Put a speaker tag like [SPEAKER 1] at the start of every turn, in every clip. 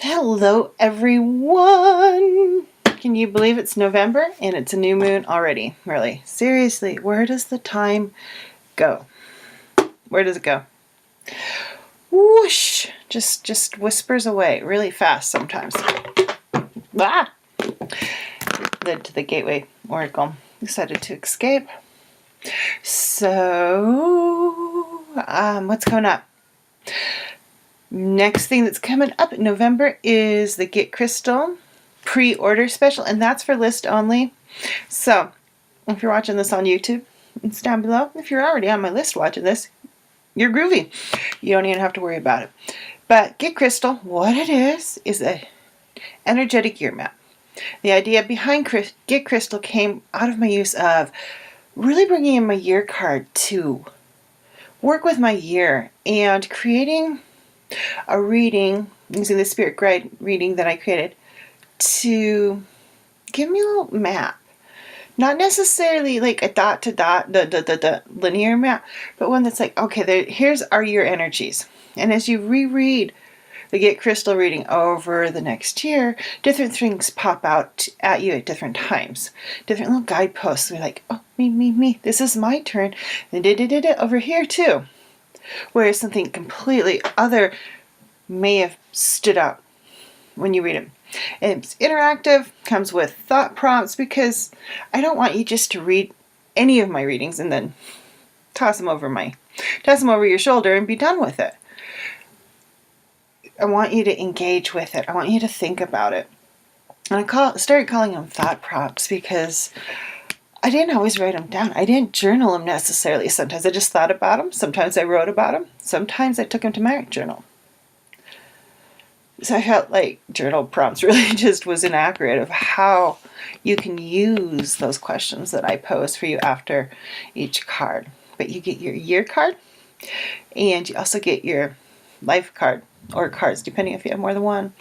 [SPEAKER 1] Hello, everyone. Can you believe it's November and it's a new moon already? Really? Seriously, where does the time go? Where does it go? Whoosh! Just whispers away really fast sometimes. Ah! Led to the Gateway Oracle. Decided to escape. So, what's coming up? Next thing that's coming up in November is the Get Crystal pre-order special, and that's for list only. So if you're watching this on YouTube, it's down below. If you're already on my list watching this, you're groovy. You don't even have to worry about it. But Get Crystal, what it is a energetic year map. The idea behind Get Crystal came out of my use of really bringing in my year card to work with my year and creating a reading using the spirit guide reading that I created to give me a little map. Not necessarily like a dot to dot, the linear map, but one that's like, okay, here's our year energies. And as you reread the Get Crystal reading over the next year, different things pop out at you at different times. Different little guideposts. We're like, oh, me, this is my turn. And over here too. Where something completely other may have stood out when you read it. And it's interactive, comes with thought prompts, because I don't want you just to read any of my readings and then toss them over your shoulder and be done with it. I want you to engage with it. I want you to think about it. And I started calling them thought prompts because I didn't always write them down. I didn't journal them necessarily. Sometimes I just thought about them. Sometimes I wrote about them. Sometimes I took them to my journal. So I felt like journal prompts really just was inaccurate of how you can use those questions that I pose for you after each card. But you get your year card and you also get your life card or cards, depending if you have more than one.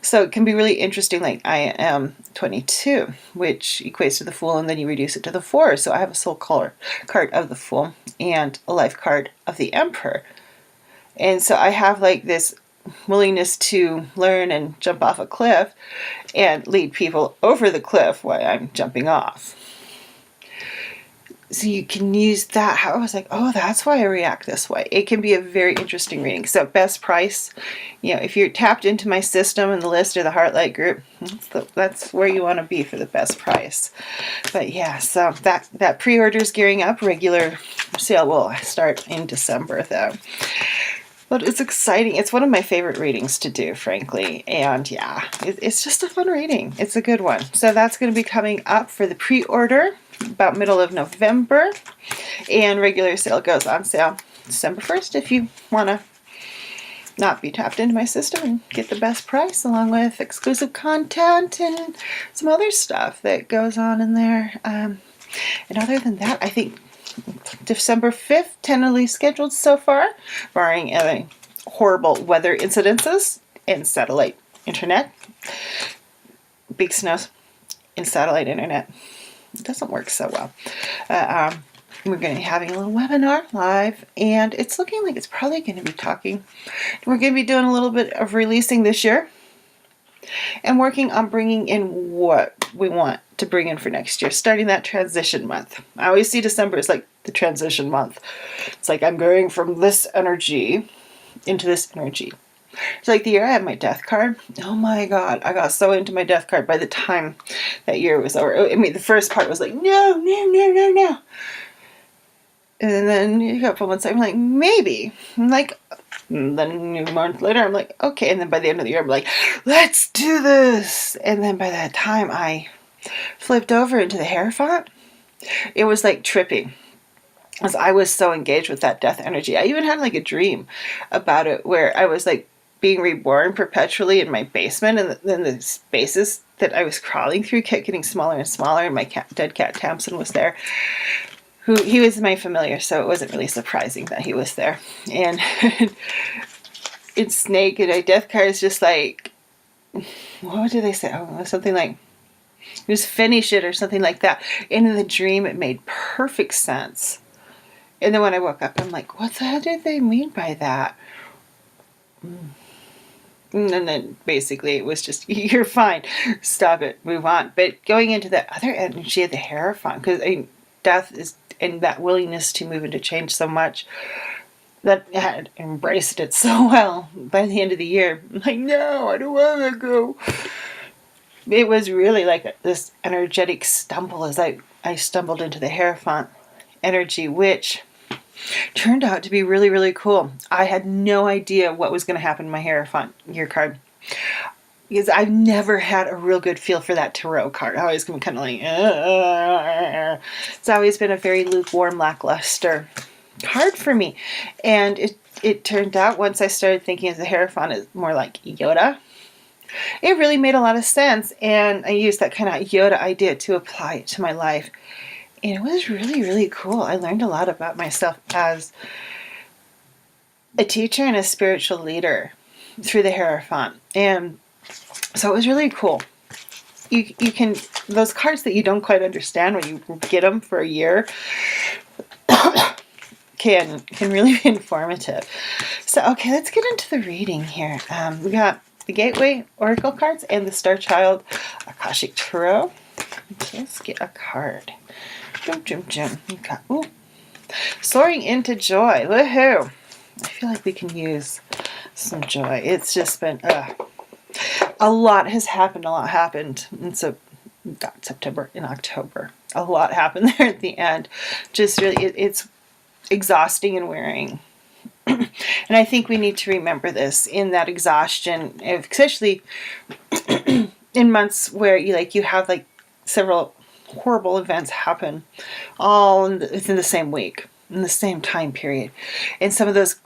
[SPEAKER 1] So it can be really interesting. Like I am 22, which equates to the Fool, and then you reduce it to the 4. So I have a soul card of the Fool and a life card of the Emperor. And so I have like this willingness to learn and jump off a cliff and lead people over the cliff while I'm jumping off. So you can use that. I was like, oh, that's why I react this way. It can be a very interesting reading. So best price, if you're tapped into my system and the list or the Heartlight group, that's where you want to be for the best price. But yeah, so that pre-order is gearing up. Regular sale will start in December though. But it's exciting. It's one of my favorite readings to do, frankly. And yeah, it's just a fun reading. It's a good one. So that's going to be coming up for the pre-order about middle of November. And regular sale goes on sale December 1st if you want to not be tapped into my system and get the best price, along with exclusive content and some other stuff that goes on in there. And other than that, I think December 5th, tentatively scheduled so far, barring any horrible weather incidences and satellite internet. Big snows in satellite internet. It doesn't work so well. We're going to be having a little webinar live, and it's looking like it's probably going to be talking. We're going to be doing a little bit of releasing this year and working on bringing in what we want to bring in for next year, starting that transition month. I always see December as like the transition month. It's like I'm going from this energy into this energy. It's like the year I had my death card. Oh my God, I got so into my death card by the time that year was over. I mean, the first part was like, no. And then a couple months later, I'm like, maybe. I'm like, and then a month later, I'm like, okay. And then by the end of the year, I'm like, let's do this. And then by that time, I flipped over into the Hierophant. It was like tripping, as I was so engaged with that death energy. I even had like a dream about it where I was like being reborn perpetually in my basement, and then the spaces that I was crawling through kept getting smaller and smaller, and my dead cat Tamsin was there. He was my familiar, so it wasn't really surprising that he was there. And it's Snake, and my death card is just like, what did they say? Oh, something like, just finish it or something like that. And in the dream, it made perfect sense. And then when I woke up, I'm like, what the hell did they mean by that? And then basically it was just, you're fine, stop it, move on. But going into the other energy of the Hierophant, because death is, and that willingness to move and to change so much, that I had embraced it so well by the end of the year. I'm like, no, I don't want to go. It was really like this energetic stumble as I stumbled into the Hierophant energy, which turned out to be really, really cool. I had no idea what was going to happen in my Hierophant year card, because I've never had a real good feel for that tarot card. I always been kind of like, it's always been a very lukewarm, lackluster card for me. And it turned out, once I started thinking of the Hierophant as more like Yoda, it really made a lot of sense. And I used that kind of Yoda idea to apply it to my life. And it was really, really cool. I learned a lot about myself as a teacher and a spiritual leader through the Hierophant. And so it was really cool. You can, those cards that you don't quite understand when you get them for a year can really be informative. So, okay, let's get into the reading here. We got the Gateway Oracle cards and the Star Child Akashic Tarot. Okay, let's get a card. Okay. Ooh. Soaring into Joy. Woohoo! I feel like we can use some joy. It's just been a lot has happened. A lot happened. And so got September and October. A lot happened there at the end. Just really, it's exhausting and wearing. And I think we need to remember this in that exhaustion, especially in months where you have like several horrible events happen all within the same week, in the same time period. And some of those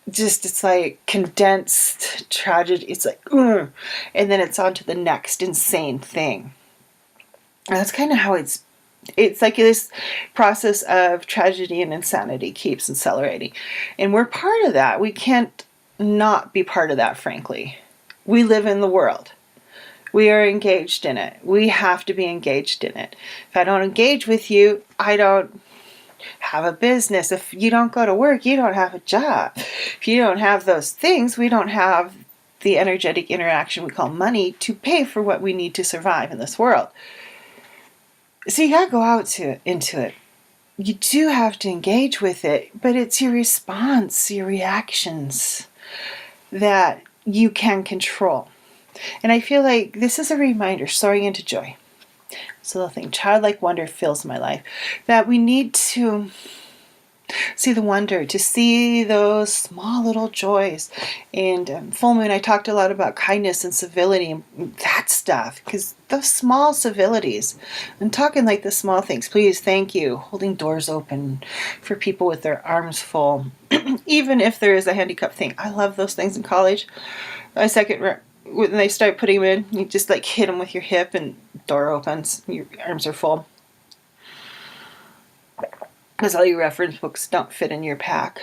[SPEAKER 1] just, it's like condensed tragedy. It's like, and then it's on to the next insane thing. And that's kind of how it's like this process of tragedy and insanity keeps accelerating. And we're part of that. We can't not be part of that, frankly. We live in the world. We are engaged in it. We have to be engaged in it. If I don't engage with you, I don't have a business. If you don't go to work, you don't have a job. If you don't have those things, we don't have the energetic interaction we call money to pay for what we need to survive in this world. So you got to go out into it. You do have to engage with it, but it's your response, your reactions that you can control. And I feel like this is a reminder, soaring into joy. So the thing, childlike wonder fills my life, that we need to see the wonder, to see those small little joys. And full moon, I talked a lot about kindness and civility and that stuff, because those small civilities, I'm talking like the small things, please, thank you, holding doors open for people with their arms full, even if there is a handicap thing. I love those things in college. When they start putting them in, you just like hit them with your hip and door opens, your arms are full. Because all your reference books don't fit in your pack.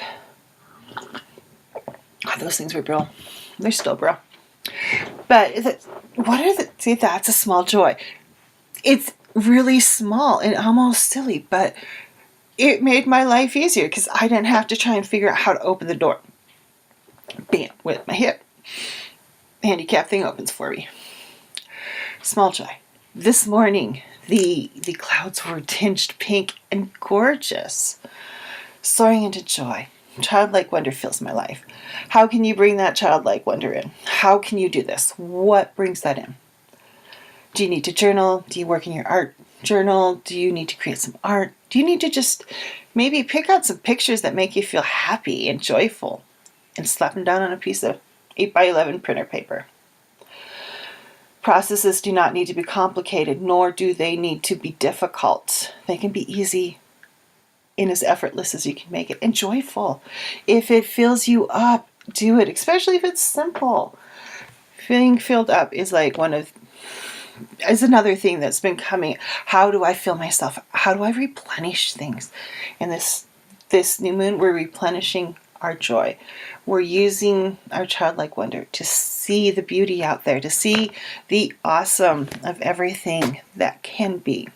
[SPEAKER 1] Oh, those things were bro. They're still bro. But see, that's a small joy. It's really small and almost silly, but it made my life easier because I didn't have to try and figure out how to open the door. Bam, with my hip. The handicap thing opens for me. Small joy. This morning, the clouds were tinged pink and gorgeous. Soaring into joy. Childlike wonder fills my life. How can you bring that childlike wonder in? How can you do this? What brings that in? Do you need to journal? Do you work in your art journal? Do you need to create some art? Do you need to just maybe pick out some pictures that make you feel happy and joyful and slap them down on a piece of 8x11 printer paper? Processes do not need to be complicated, nor do they need to be difficult. They can be easy and as effortless as you can make it, and joyful. If it fills you up, do it, especially if it's simple. Feeling filled up is another thing that's been coming. How do I fill myself? How do I replenish things? And this new moon, we're replenishing our joy. We're using our childlike wonder to see the beauty out there, to see the awesome of everything that can be.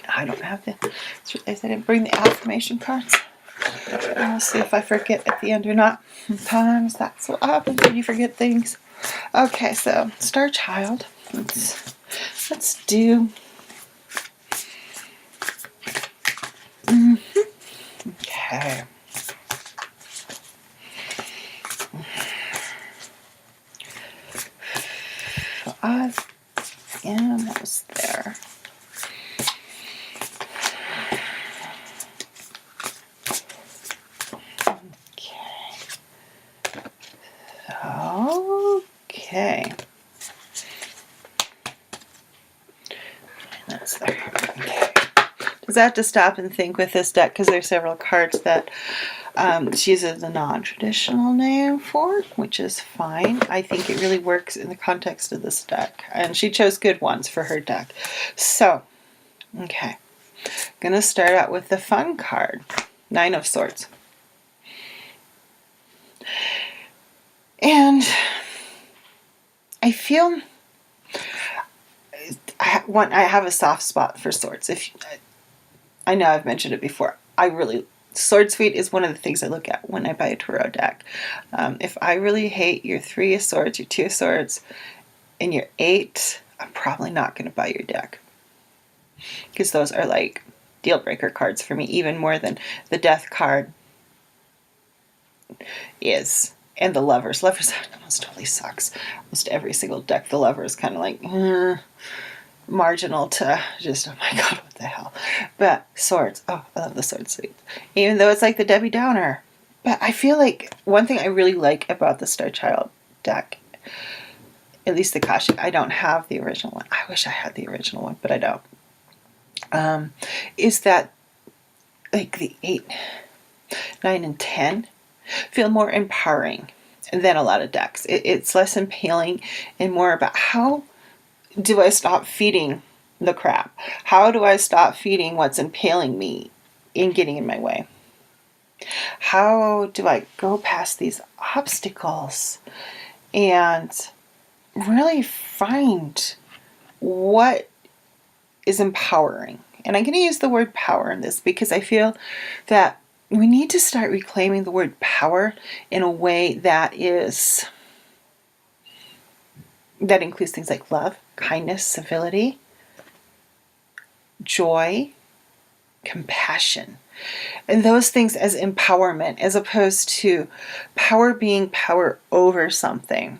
[SPEAKER 1] I don't have I didn't bring the affirmation cards. I'll see if I forget at the end or not. Sometimes that's what happens when you forget things. Okay, so Star Child. Let's do. Okay. I am almost there. Okay. That's there. Okay. Does that have to stop and think with this deck because there's several cards that she uses a non-traditional name for, which is fine. I think it really works in the context of this deck, and she chose good ones for her deck. So, okay, gonna start out with the fun card, Nine of Swords, and I feel I have a soft spot for swords. If I know I've mentioned it before, Sword Suite is one of the things I look at when I buy a tarot deck. If I really hate your 3 of Swords, your 2 of Swords, and your 8, I'm probably not going to buy your deck. Because those are like deal breaker cards for me, even more than the Death card is. And the Lovers. Lovers almost totally sucks. Almost every single deck, the Lover is kind of like marginal to just, oh my god, what the hell. But Swords, oh, I love the Sword Suite. Even though it's like the Debbie Downer. But I feel like one thing I really like about the Star Child deck, at least the Akashic, I don't have the original one. I wish I had the original one, but I don't. Is that like the 8, 9, and 10 feel more empowering than a lot of decks. It's less impaling and more about how do I stop feeding the crap? How do I stop feeding what's impaling me in getting in my way? How do I go past these obstacles and really find what is empowering? And I'm going to use the word power in this because I feel that we need to start reclaiming the word power in a way that includes things like love, kindness, civility, joy, compassion, and those things as empowerment, as opposed to power being power over something.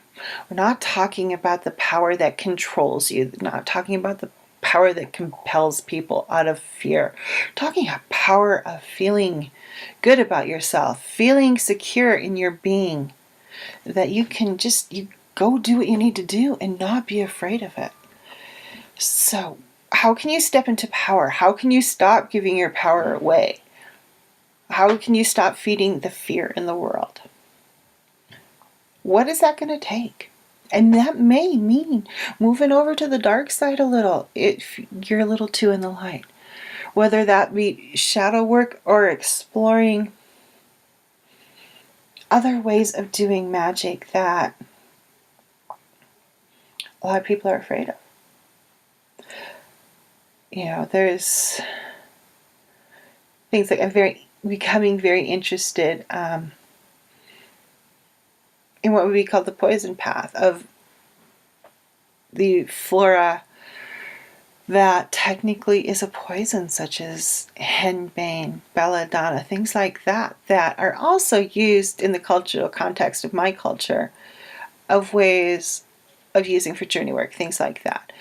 [SPEAKER 1] We're not talking about the power that controls you, not talking about the power that compels people out of fear. We're talking about power of feeling good about yourself, feeling secure in your being, that you can you go do what you need to do and not be afraid of it. So, how can you step into power? How can you stop giving your power away? How can you stop feeding the fear in the world? What is that going to take? And that may mean moving over to the dark side a little if you're a little too in the light. Whether that be shadow work or exploring other ways of doing magic that a lot of people are afraid of. There's things like I'm becoming very interested in what would be called the poison path of the flora that technically is a poison, such as henbane, belladonna, things like that are also used in the cultural context of my culture of ways of using for journey work, things like that.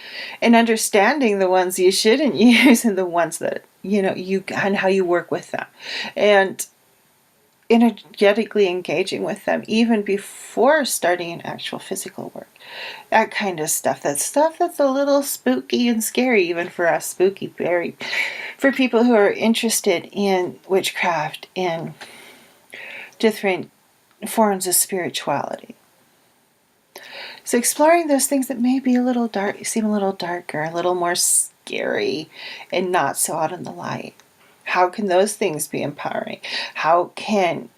[SPEAKER 1] And understanding the ones you shouldn't use and the ones that, and how you work with them. And energetically engaging with them even before starting an actual physical work. That kind of stuff. That stuff that's a little spooky and scary, even for us spooky fairy, for people who are interested in witchcraft and different forms of spirituality. So exploring those things that may be a little dark, seem a little darker, a little more scary, and not so out in the light. How can those things be empowering? How can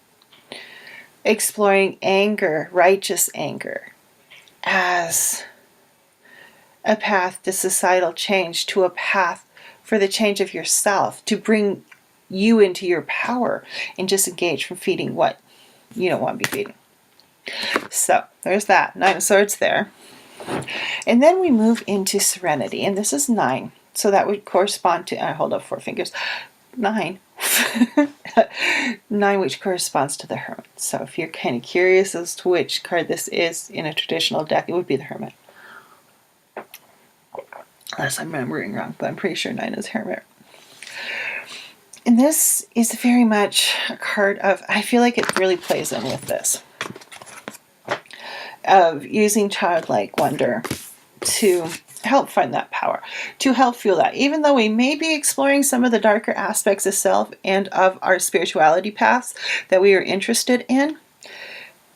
[SPEAKER 1] exploring anger, righteous anger, as a path to societal change, to a path for the change of yourself, to bring you into your power and disengage from feeding what you don't want to be feeding. So there's that. 9 of Swords there. And then we move into Serenity. And this is 9. So that would correspond to, I hold up 4 fingers. 9. 9, which corresponds to the Hermit. So if you're kind of curious as to which card this is in a traditional deck, it would be the Hermit. Unless I'm remembering wrong, but I'm pretty sure 9 is Hermit. And this is very much a card of, I feel like it really plays in with this, of using childlike wonder to help find that power, to help feel that. Even though we may be exploring some of the darker aspects of self and of our spirituality paths that we are interested in,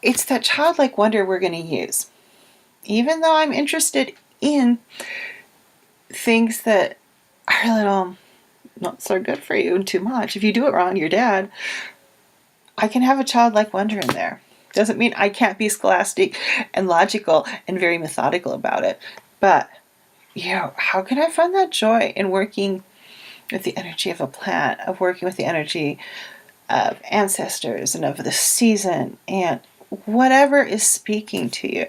[SPEAKER 1] it's that childlike wonder we're going to use. Even though I'm interested in things that are a little not so good for you and too much. If you do it wrong, you're dead. I can have a childlike wonder in there. Doesn't mean I can't be scholastic and logical and very methodical about it. But, how can I find that joy in working with the energy of a plant, of working with the energy of ancestors and of the season and whatever is speaking to you?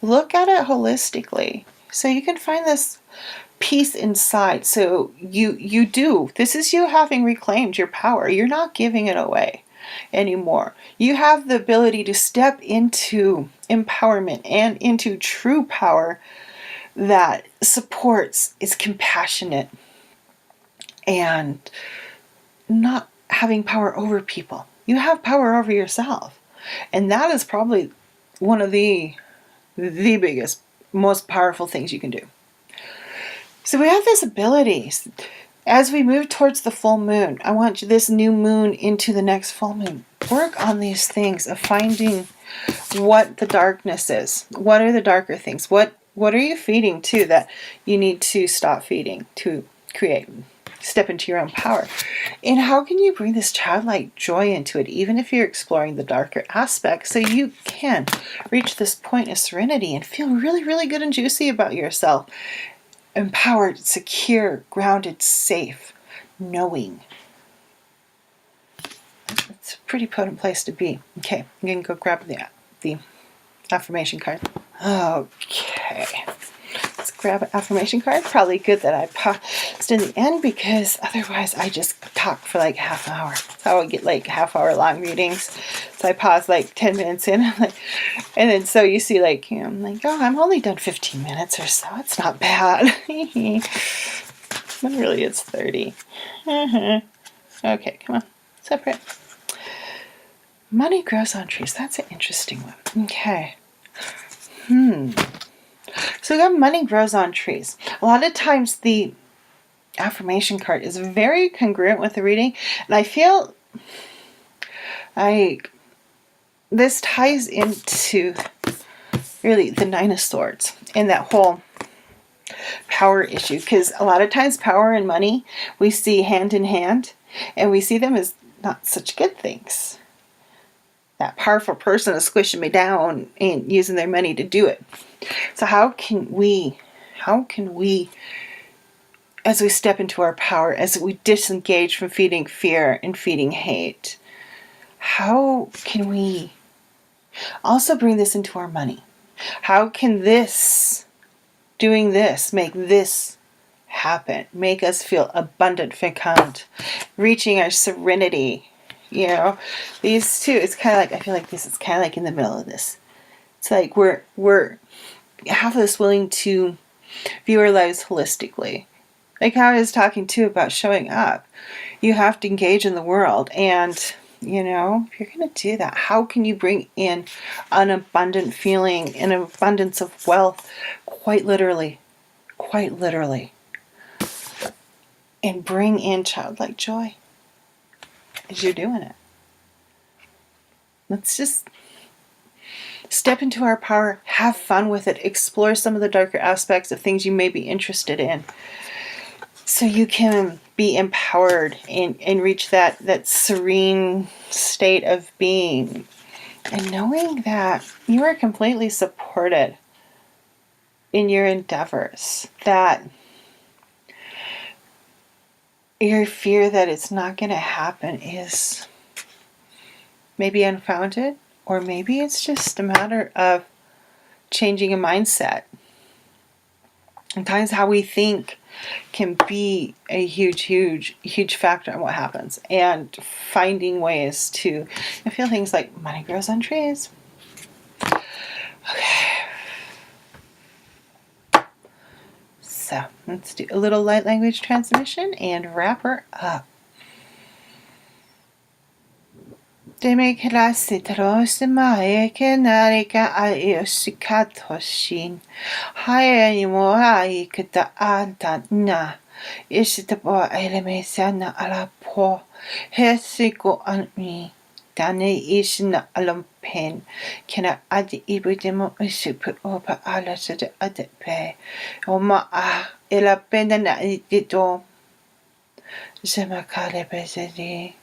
[SPEAKER 1] Look at it holistically so you can find this peace inside. So you do. This is you having reclaimed your power. You're not giving it away anymore. You have the ability to step into empowerment and into true power that supports, is compassionate, and not having power over people. You have power over yourself. And that is probably one of the biggest, most powerful things you can do. So we have this ability. As we move towards the full moon, I want this new moon into the next full moon. Work on these things of finding what the darkness is. What are the darker things? What are you feeding to that you need to stop feeding to create, step into your own power? And how can you bring this childlike joy into it, even if you're exploring the darker aspects, so you can reach this point of serenity and feel really, really good and juicy about yourself. Empowered, secure, grounded, safe, knowing. It's a pretty potent place to be. Okay, I'm going to go grab the affirmation card. Okay, let's grab an affirmation card. Probably good that I paused in the end, because otherwise I just talk for like half an hour. That's how I get like half-hour long readings. So I pause like 10 minutes in, and then so you see like, I'm like, oh, I'm only done 15 minutes or so. It's not bad. But really it's 30. Okay, come on, separate. Money grows on trees. That's an interesting one. Okay. So we got money grows on trees. A lot of times the affirmation card is very congruent with the reading, and I feel like this ties into really the 9 of Swords and that whole power issue, because a lot of times power and money we see hand in hand, and we see them as not such good things. That powerful person is squishing me down and using their money to do it. So how can we, as we step into our power, as we disengage from feeding fear and feeding hate, how can we also bring this into our money? How can doing this, make this happen, make us feel abundant, fecund, reaching our serenity? These two, it's kind of like, I feel like this is kind of like in the middle of this. It's like we're half of us willing to view our lives holistically. Like how I was talking too about showing up. You have to engage in the world, and if you're going to do that, how can you bring in an abundant feeling, an abundance of wealth, quite literally, and bring in childlike joy as you're doing it? Let's just step into our power, have fun with it, explore some of the darker aspects of things you may be interested in, so you can be empowered and reach that serene state of being, and knowing that you are completely supported in your endeavors, that your fear that it's not going to happen is maybe unfounded, or maybe it's just a matter of changing a mindset. Sometimes how we think can be a huge factor in what happens, and finding ways to feel things like money grows on trees. Okay. So let's do a little light language transmission and wrap her up. Demiklasitorosimaikenarika ayusikatoshin. Hayanimo kita antana. Isitabo elemesana alapo. Hesiko anmi. Dane isna alampen. Kena adi ibudemo isuput opa ala sata adepe. Oma ela penda na idito. Zemakale bezedi.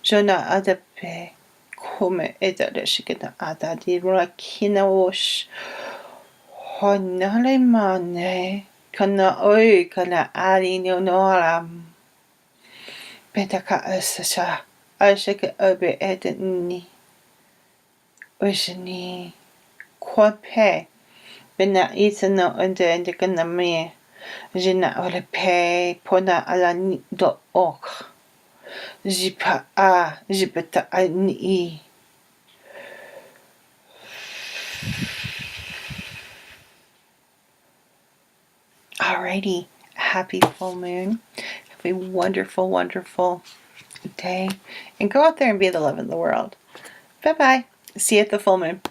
[SPEAKER 1] Jona adape come edareshikita adadi rakina wosh honale mane kana oi kana ali no noram petaka asasha ashaka obe edni oshni kwape bena itano ende kana me jina ole pe pona ala do ok Jipa a jipeta a ni. Alrighty, happy full moon. Have a wonderful, wonderful day. And go out there and be the love in the world. Bye-bye. See you at the full moon.